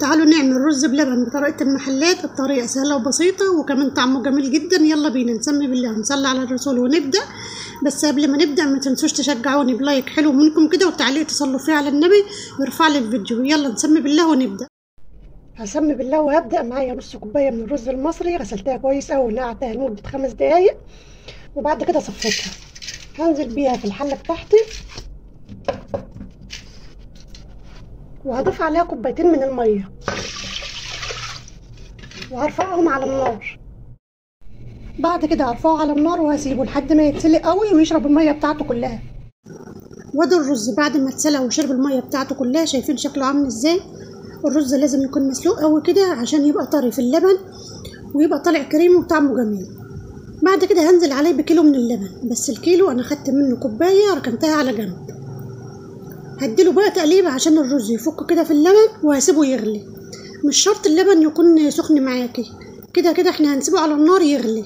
تعالوا نعمل رز بلبن بطريقة المحلات. الطريقة سهلة وبسيطة وكمان طعمه جميل جدا. يلا بينا نسمي بالله ونصلي على الرسول ونبدأ. بس قبل ما نبدأ ما تنسوش تشجعوني بلايك حلو منكم كده وتعليق تصلوا فيه على النبي يرفع لي الفيديو. يلا نسمي بالله ونبدأ. هسمي بالله وهبدأ. معايا نص كوباية من الرز المصري، غسلتها كويس أوي ونقعتها لمدة 5 دقايق وبعد كده صفيتها. هنزل بيها في الحلة بتاعتي وهضيف عليها كوبايتين من المية وهرفعهم على النار. بعد كده هرفعه على النار وهسيبه لحد ما يتسلق قوي ويشرب المية بتاعته كلها. وادي الرز بعد ما اتسلق وشرب المية بتاعته كلها. شايفين شكله عامل ازاي؟ الرز لازم يكون مسلوق قوي كده عشان يبقى طري في اللبن ويبقى طالع كريمي وطعمه جميل. بعد كده هنزل عليه بكيلو من اللبن، بس الكيلو انا خدت منه كوباية ركنتها على جنب. هديله بقى تقليبه عشان الرز يفك كده في اللبن وهسيبه يغلي. مش شرط اللبن يكون سخن معاكي، كده كده احنا هنسيبه على النار يغلي.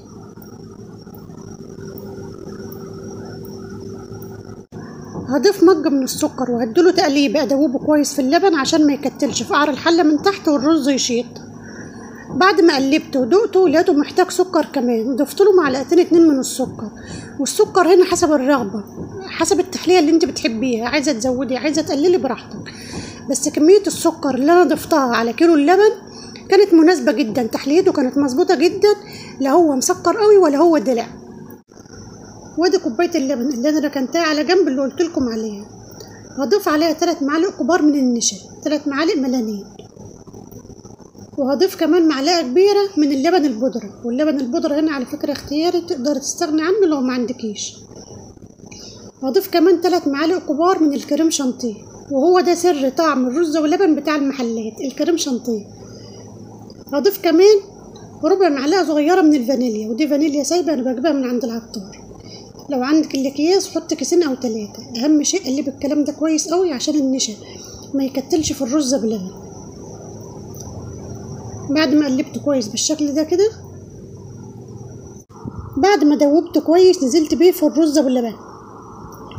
هضيف مج من السكر وهديله تقليبه ادوبه كويس في اللبن عشان ما يكتلش في قعر الحله من تحت والرز يشيط. بعد ما قلبته ودقته لقيته محتاج سكر كمان، ضفتله معلقتين 2 من السكر. والسكر هنا حسب الرغبه، حسب التحليه اللي انت بتحبيها، عايزه تزودي عايزه تقللي براحتك. بس كميه السكر اللي انا ضفتها على كيلو اللبن كانت مناسبه جدا، تحليته كانت مظبوطه جدا، لا هو مسكر قوي ولا هو دلع. وادي كوبايه اللبن اللي انا ركنتها على جنب اللي قلت لكم عليها. هضيف عليها 3 معالق كبار من النشا، 3 معالق ملانين. وهضيف كمان معلقه كبيره من اللبن البودره، واللبن البودره هنا على فكره اختياري، تقدر تستغني عنه لو ما عندكيش. هضيف كمان 3 معالق كبار من الكريم شانتيه، وهو ده سر طعم الرز واللبن بتاع المحلات، الكريم شانتيه. هضيف كمان ربع معلقه صغيره من الفانيليا، ودي فانيليا سايبه انا بجيبها من عند العطار. لو عندك الاكياس حط كيسين او 3. اهم شيء قلب الكلام ده كويس قوي عشان النشا ما يكتلش في الرز بلبن. بعد ما قلبته كويس بالشكل ده كده، بعد ما دوبته كويس نزلت بيه في الرز باللبن.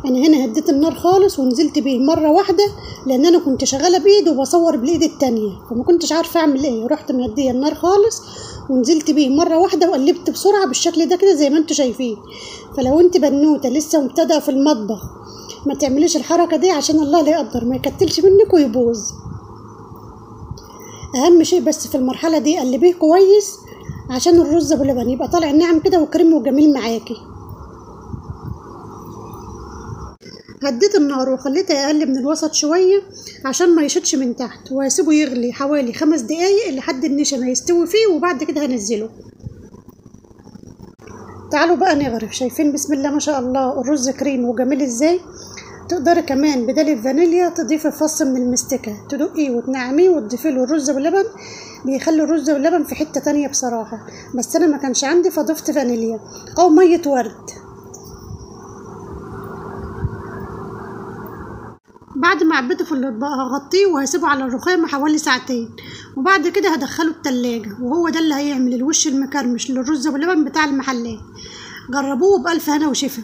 انا هنا هديت النار خالص ونزلت بيه مره واحده لان انا كنت شغاله بايد وبصور بالايد التانية فما كنتش عارفه اعمل ايه. رحت مهديه النار خالص ونزلت بيه مره واحده وقلبت بسرعه بالشكل ده كده زي ما انتوا شايفين. فلو انت بنوته لسه مبتدئه في المطبخ ما تعمليش الحركه دي عشان الله لا يقدر ما يكتلش منك ويبوظ. اهم شيء بس في المرحله دي قلبيه كويس عشان الرز باللبن يبقى طالع ناعم كده وكريمي وجميل معاكي. هديت النار وخليتها اقل من الوسط شويه عشان ما يشطش من تحت، وهسيبه يغلي حوالي 5 دقايق لحد النشا ما يستوي فيه وبعد كده هنزله. تعالوا بقى نغرف. شايفين بسم الله ما شاء الله الرز كريمي وجميل ازاي؟ تقدري كمان بدل الفانيليا تضيفي فص من المستكه، تدقيه وتنعميه وتضيفي له الرز باللبن، بيخلي الرز باللبن في حته تانية بصراحه. بس انا ما كانش عندي فضفت فانيليا او ميه ورد. بعد ما عبيته في الاطباق هغطيه وهسيبه على الرخامه حوالي 2 ساعة وبعد كده هدخله التلاجة، وهو ده اللي هيعمل الوش المكرمش للرز باللبن بتاع المحلات. جربوه بألف هنا وشفا.